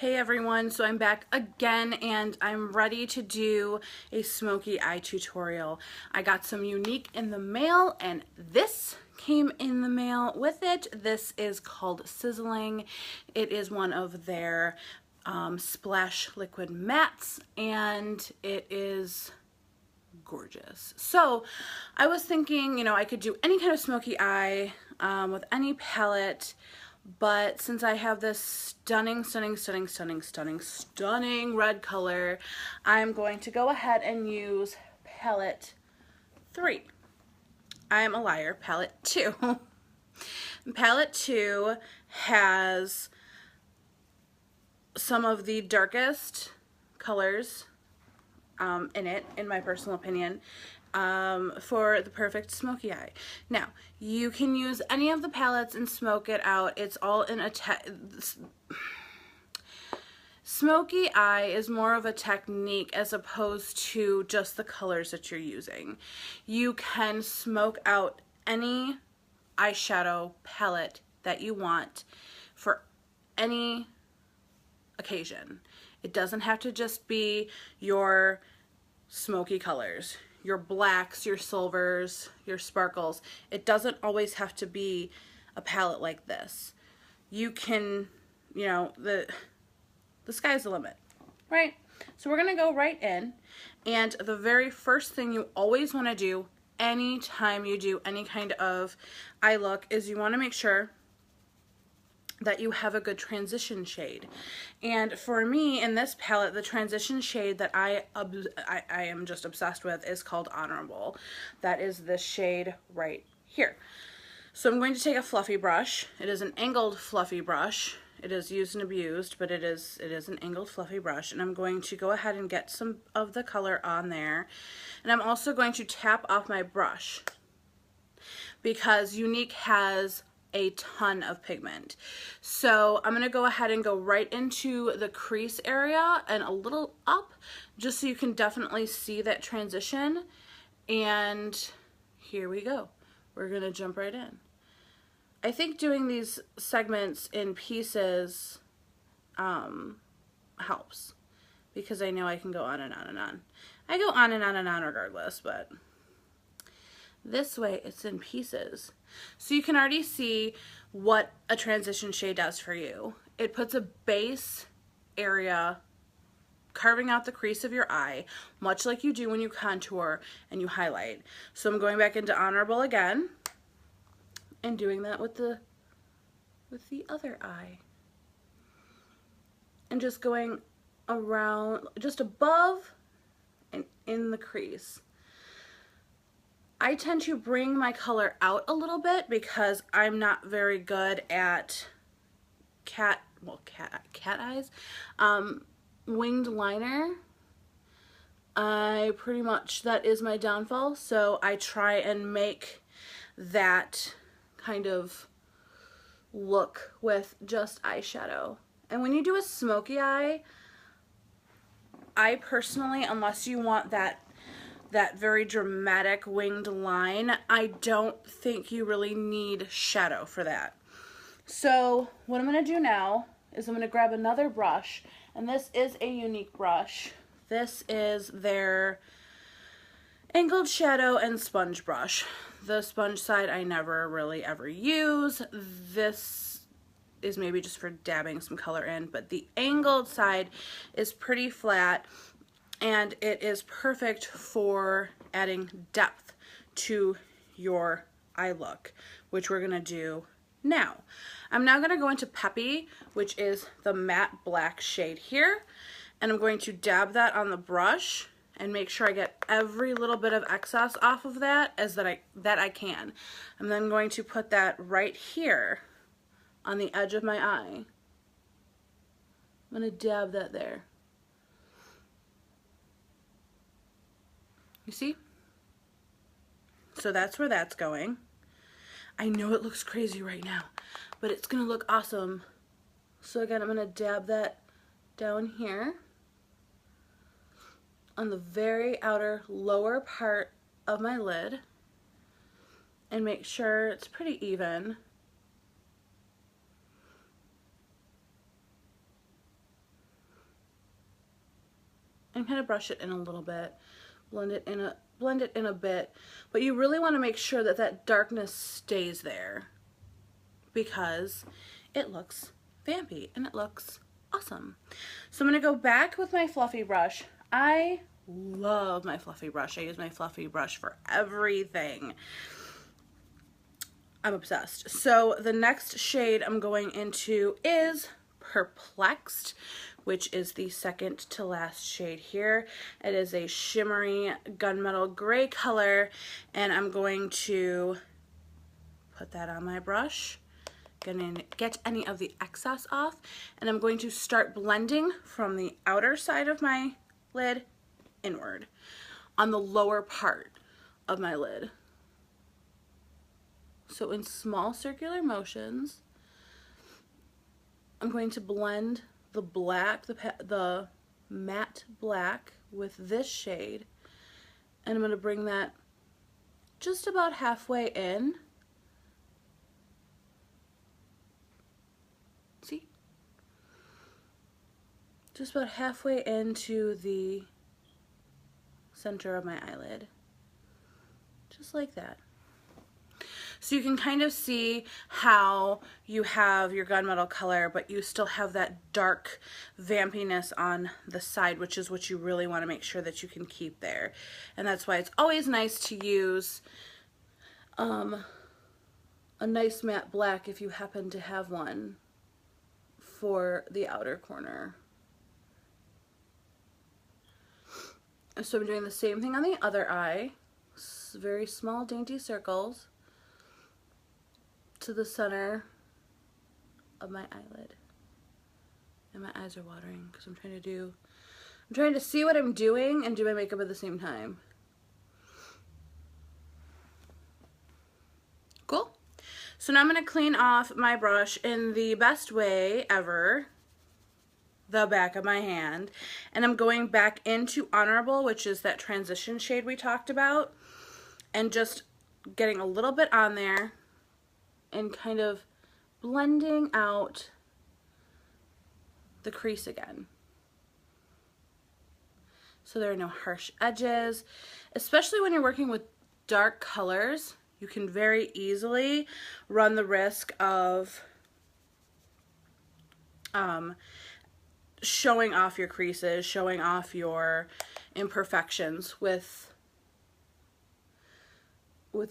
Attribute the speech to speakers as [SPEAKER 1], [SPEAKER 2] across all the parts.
[SPEAKER 1] Hey everyone, so I'm back again and I'm ready to do a smoky eye tutorial. I got some Younique in the mail and this came in the mail with it. This is called Sizzling. It is one of their splash liquid mattes and it is gorgeous. So I was thinking, you know, I could do any kind of smoky eye with any palette. But since I have this stunning red color, I'm going to go ahead and use palette 3. I am a liar, palette 2. Palette 2 has some of the darkest colors in it, in my personal opinion, for the perfect smoky eye. Now, you can use any of the palettes and smoke it out. It's all in a smoky eye is more of a technique as opposed to just the colors that you're using. You can smoke out any eyeshadow palette that you want for any occasion. It doesn't have to just be your smoky colors, your blacks, your silvers, your sparkles. It doesn't always have to be a palette like this. You can, you know, the sky's the limit, right? So we're gonna go right in, and the very first thing you always wanna do anytime you do any kind of eye look is you wanna make sure that you have a good transition shade. And for me, in this palette, the transition shade that I am just obsessed with is called Honorable. That is this shade right here. So I'm going to take a fluffy brush. It is an angled fluffy brush. It is used and abused, but it is an angled fluffy brush. And I'm going to go ahead and get some of the color on there. And I'm also going to tap off my brush because Younique has a ton of pigment. So I'm going to go ahead and go right into the crease area and a little up just so you can definitely see that transition. And here we go. We're going to jump right in. I think doing these segments in pieces helps because I know I can go on and on and on. I go on and on and on regardless, but this way it's in pieces. So you can already see what a transition shade does for you. It puts a base area carving out the crease of your eye, much like you do when you contour and you highlight. So I'm going back into Honorable again and doing that with the other eye. And just going around, just above and in the crease. I tend to bring my color out a little bit because I'm not very good at cat eyes. Winged liner, that is my downfall. So I try and make that kind of look with just eyeshadow. And when you do a smoky eye, I personally, unless you want that very dramatic winged line, I don't think you really need shadow for that. So what I'm going to do now is I'm going to grab another brush, and this is a Younique brush. This is their angled shadow and sponge brush. The sponge side I never really ever use. This is maybe just for dabbing some color in, but the angled side is pretty flat. And it is perfect for adding depth to your eye look, which we're gonna do now. I'm now gonna go into Peppy, which is the matte black shade here. And I'm going to dab that on the brush and make sure I get every little bit of excess off of that that I can. I'm then going to put that right here on the edge of my eye. I'm gonna dab that there. You see? So that's where that's going. I know it looks crazy right now, but it's gonna look awesome. So again, I'm gonna dab that down here on the very outer lower part of my lid and make sure it's pretty even. can kind of brush it in a little bit, blend it in a bit, but you really want to make sure that that darkness stays there because it looks vampy and it looks awesome. So I'm going to go back with my fluffy brush. I love my fluffy brush. I use my fluffy brush for everything. I'm obsessed. So the next shade I'm going into is Perplexed, which is the second to last shade here. It is a shimmery gunmetal gray color, and I'm going to put that on my brush, get any of the excess off, and I'm going to start blending from the outer side of my lid inward on the lower part of my lid. So in small circular motions, I'm going to blend the black, the matte black with this shade, and I'm going to bring that just about halfway in. See? Just about halfway into the center of my eyelid. Just like that. So you can kind of see how you have your gunmetal color, but you still have that dark vampiness on the side, which is what you really want to make sure that you can keep there. And that's why it's always nice to use a nice matte black if you happen to have one for the outer corner. So I'm doing the same thing on the other eye. Very small dainty circles to the center of my eyelid. And my eyes are watering because I'm trying to see what I'm doing and do my makeup at the same time. Cool. So now I'm going to clean off my brush in the best way ever, the back of my hand, and I'm going back into Honorable, which is that transition shade we talked about, and just getting a little bit on there and kind of blending out the crease again. So there are no harsh edges, especially when you're working with dark colors. You can very easily run the risk of showing off your creases, showing off your imperfections with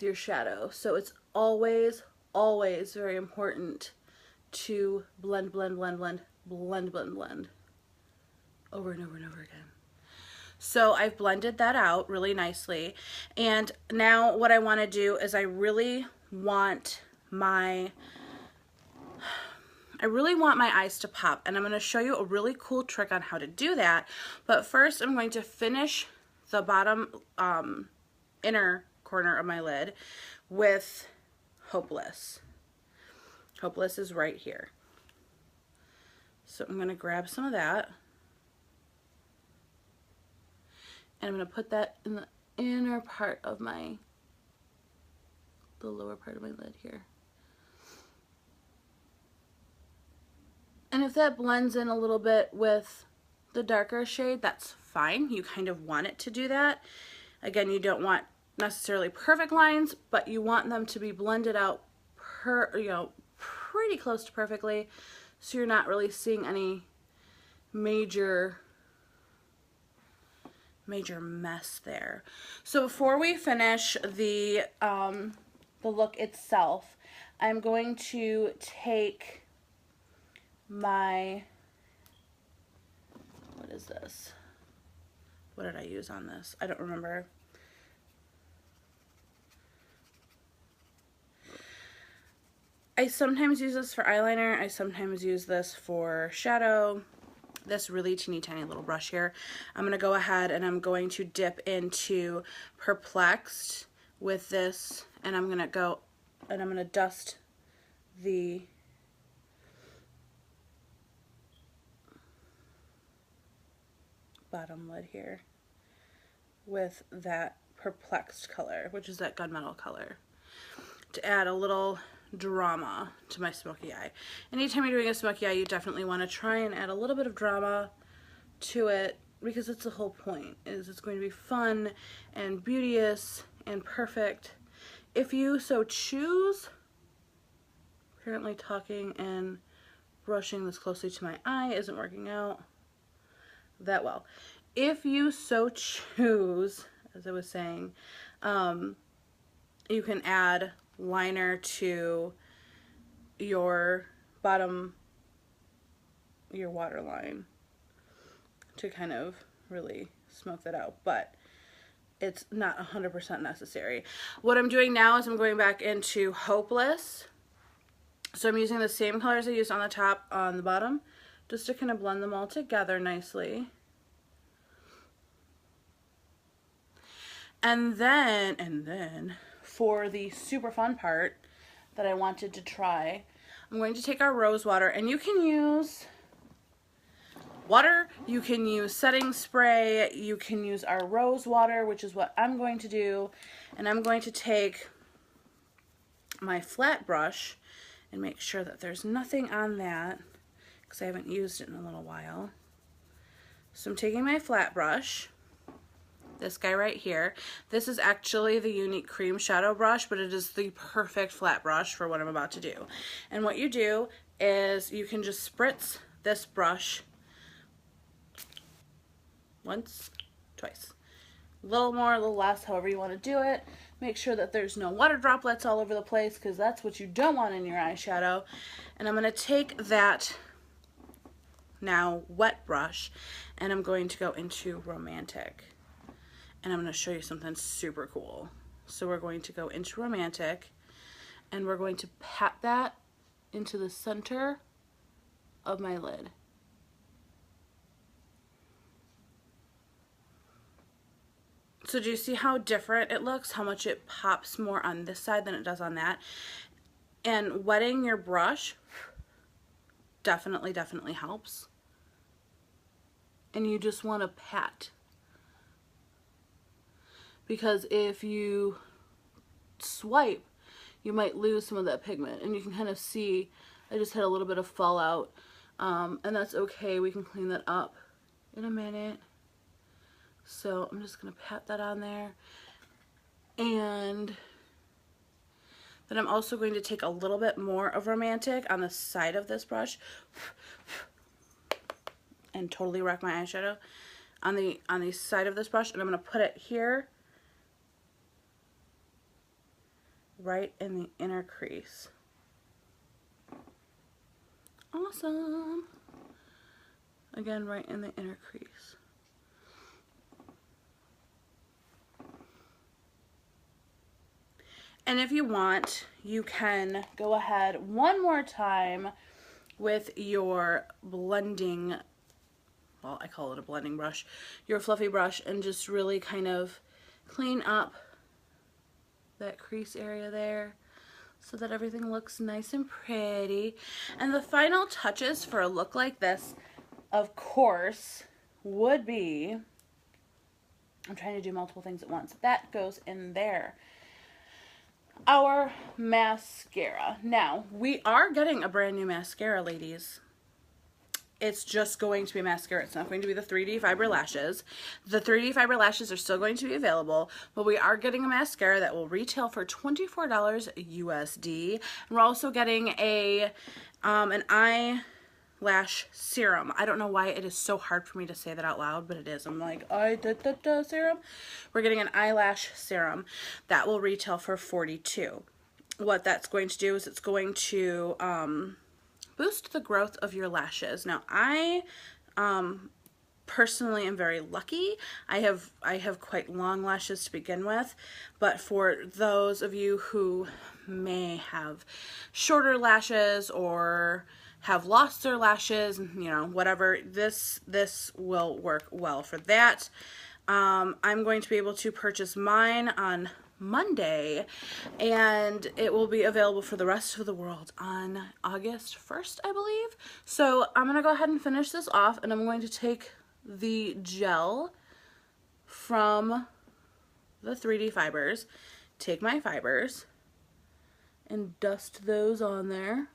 [SPEAKER 1] your shadow. So it's always very important to blend over and over and over again. So I've blended that out really nicely, and now what I want to do is I really want my eyes to pop, and I'm going to show you a really cool trick on how to do that. But first I'm going to finish the bottom inner corner of my lid with Hopeless. Hopeless is right here. So I'm going to grab some of that, and I'm going to put that in the inner part of the lower part of my lid here. And if that blends in a little bit with the darker shade, that's fine. You kind of want it to do that. Again, you don't want necessarily perfect lines, but you want them to be blended out pretty close to perfectly, so you're not really seeing any major mess there. So before we finish the look itself, I'm going to take my, what is this? What did I use on this? I don't remember. I sometimes use this for eyeliner. I sometimes use this for shadow. This really teeny tiny little brush here. I'm going to go ahead and I'm going to dip into Perplexed with this, and I'm going to go and I'm going to dust the bottom lid here with that Perplexed color, which is that gunmetal color, to add a little drama to my smoky eye. Anytime you're doing a smoky eye, you definitely want to try and add a little bit of drama to it because it's the whole point, is it's going to be fun and beauteous and perfect if you so choose. Apparently talking and brushing this closely to my eye isn't working out that well. If you so choose, as I was saying, you can add liner to your bottom, your waterline, to kind of really smoke that out, but it's not 100% necessary. What I'm doing now is I'm going back into Hopeless. So I'm using the same colors I used on the top, on the bottom, just to kind of blend them all together nicely. And then for the super fun part that I wanted to try, I'm going to take our rose water, and you can use water, you can use setting spray, you can use our rose water, which is what I'm going to do. And I'm going to take my flat brush and make sure that there's nothing on that, because I haven't used it in a little while. So I'm taking my flat brush, this guy right here. This is actually the Younique Cream Shadow Brush, but it is the perfect flat brush for what I'm about to do. And what you do is you can just spritz this brush once, twice. A little more, a little less, however you want to do it. Make sure that there's no water droplets all over the place, because that's what you don't want in your eyeshadow. And I'm going to take that now wet brush, and I'm going to go into Romantic. And I'm going to show you something super cool. So we're going to go into Romantic, and we're going to pat that into the center of my lid. So do you see how different it looks? How much it pops more on this side than it does on that? And wetting your brush definitely helps. And you just want to pat. Because if you swipe, you might lose some of that pigment. And you can kind of see, I just had a little bit of fallout. And that's okay, we can clean that up in a minute. So I'm just going to pat that on there. And then I'm also going to take a little bit more of Romantic on the side of this brush and totally wreck my eyeshadow on the side of this brush, and I'm going to put it here right in the inner crease. Awesome. Again, right in the inner crease. And if you want, you can go ahead one more time with your blending, well, I call it a blending brush, your fluffy brush, and just really kind of clean up that crease area there so that everything looks nice and pretty. And the final touches for a look like this, of course, would be, I'm trying to do multiple things at once, that goes in there. Our mascara. Now, we are getting a brand new mascara, ladies. It's just going to be mascara. It's not going to be the 3D fiber lashes. The 3D fiber lashes are still going to be available, but we are getting a mascara that will retail for $24 USD. And we're also getting an eyelash serum. I don't know why it is so hard for me to say that out loud, but it is. I'm like, serum. We're getting an eyelash serum that will retail for $42. What that's going to do is it's going to boost the growth of your lashes. Now, I personally am very lucky. I have quite long lashes to begin with, but for those of you who may have shorter lashes or have lost their lashes, you know, whatever, this will work well for that. I'm going to be able to purchase mine on Monday, and it will be available for the rest of the world on August 1st, I believe. So I'm going to go ahead and finish this off, and I'm going to take the gel from the 3D fibers, take my fibers, and dust those on there.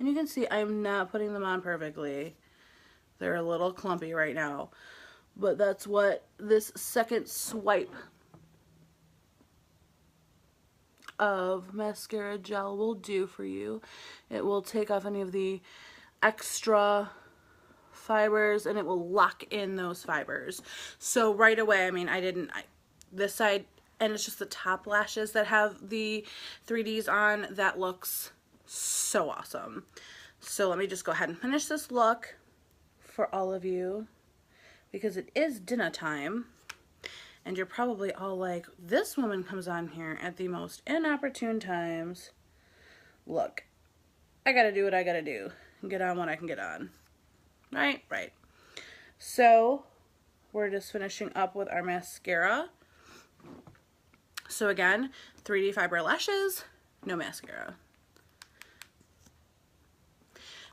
[SPEAKER 1] And you can see I'm not putting them on perfectly. They're a little clumpy right now. But that's what this second swipe of mascara gel will do for you. It will take off any of the extra fibers and it will lock in those fibers. So right away, I mean, this side, and it's just the top lashes that have the 3Ds on. That looks so awesome. So let me just go ahead and finish this look for all of you because it is dinner time. And you're probably all like, this woman comes on here at the most inopportune times. Look, I gotta do what I gotta do and get on what I can get on. Right? Right. So, we're just finishing up with our mascara. So again, 3D fiber lashes, no mascara.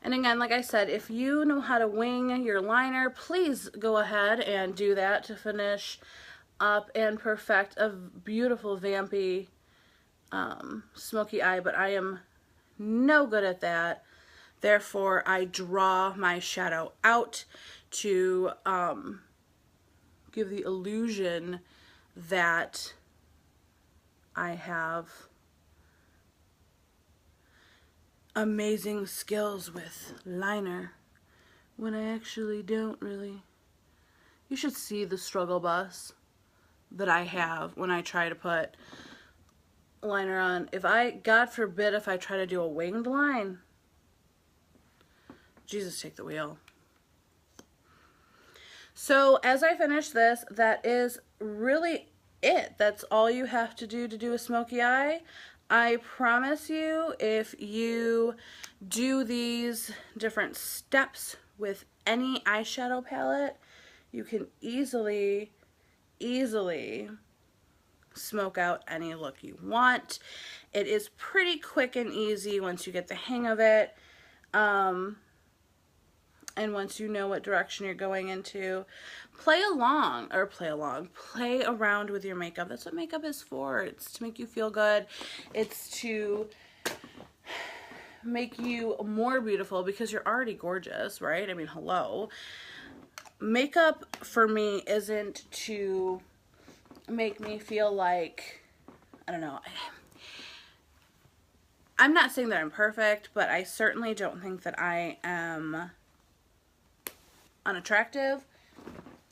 [SPEAKER 1] And again, like I said, if you know how to wing your liner, please go ahead and do that to finish up and perfect a beautiful vampy smoky eye, but I am no good at that. Therefore, I draw my shadow out to give the illusion that I have amazing skills with liner when I actually don't really. You should see the struggle bus that I have when I try to put liner on. God forbid, if I try to do a winged line, Jesus take the wheel. So as I finish this, that is really it. That's all you have to do a smoky eye. I promise you, if you do these different steps with any eyeshadow palette, you can easily smoke out any look you want. It is pretty quick and easy once you get the hang of it. And once you know what direction you're going into, play around with your makeup. That's what makeup is for. It's to make you feel good. It's to make you more beautiful because you're already gorgeous, right? I mean, hello. Makeup for me isn't to make me feel like, I don't know, I'm not saying that I'm perfect, but I certainly don't think that I am unattractive.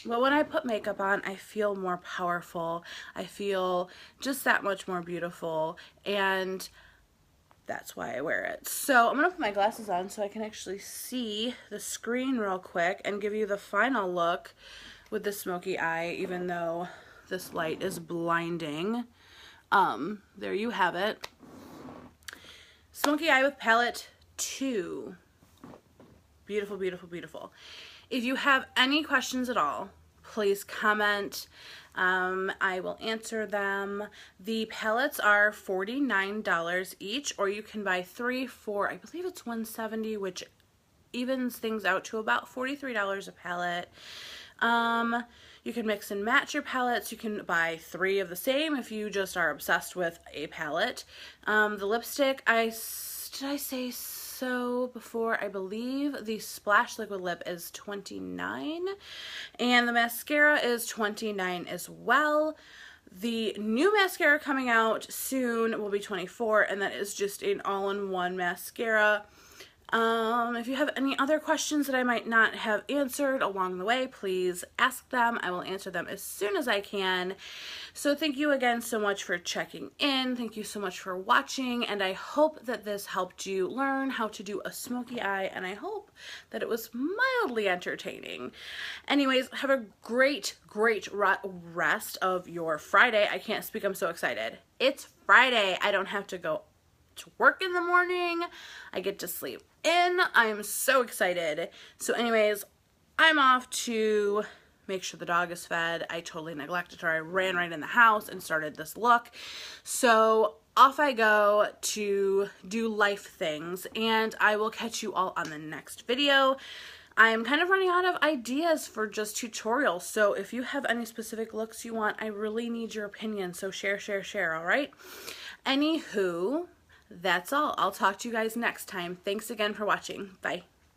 [SPEAKER 1] But when I put makeup on, I feel more powerful. I feel just that much more beautiful, and that's why I wear it. So I'm gonna put my glasses on so I can actually see the screen real quick and give you the final look with the smoky eye, even though this light is blinding. There you have it. Smoky eye with palette 2. Beautiful, beautiful, beautiful. If you have any questions at all, please comment. I will answer them. The palettes are $49 each, or you can buy 3 for, I believe it's $170, which evens things out to about $43 a palette. You can mix and match your palettes. You can buy 3 of the same if you just are obsessed with a palette. The lipstick, did I say so before? I believe the Splash Liquid Lip is $29, and the mascara is $29 as well. The new mascara coming out soon will be $24, and that is just an all-in-one mascara. If you have any other questions that I might not have answered along the way, please ask them. I will answer them as soon as I can. So thank you again so much for checking in. Thank you so much for watching, and I hope that this helped you learn how to do a smoky eye, and I hope that it was mildly entertaining. Anyways, have a great rest of your Friday. I can't speak, I'm so excited. It's Friday. I don't have to go to work in the morning. I get to sleep in. I'm so excited. So anyways, I'm off to make sure the dog is fed. I totally neglected her. I ran right in the house and started this look. So off I go to do life things, and I will catch you all on the next video. I am kind of running out of ideas for just tutorials, so if you have any specific looks you want, I really need your opinion, so share, all right? Anywho, that's all. I'll talk to you guys next time. Thanks again for watching. Bye.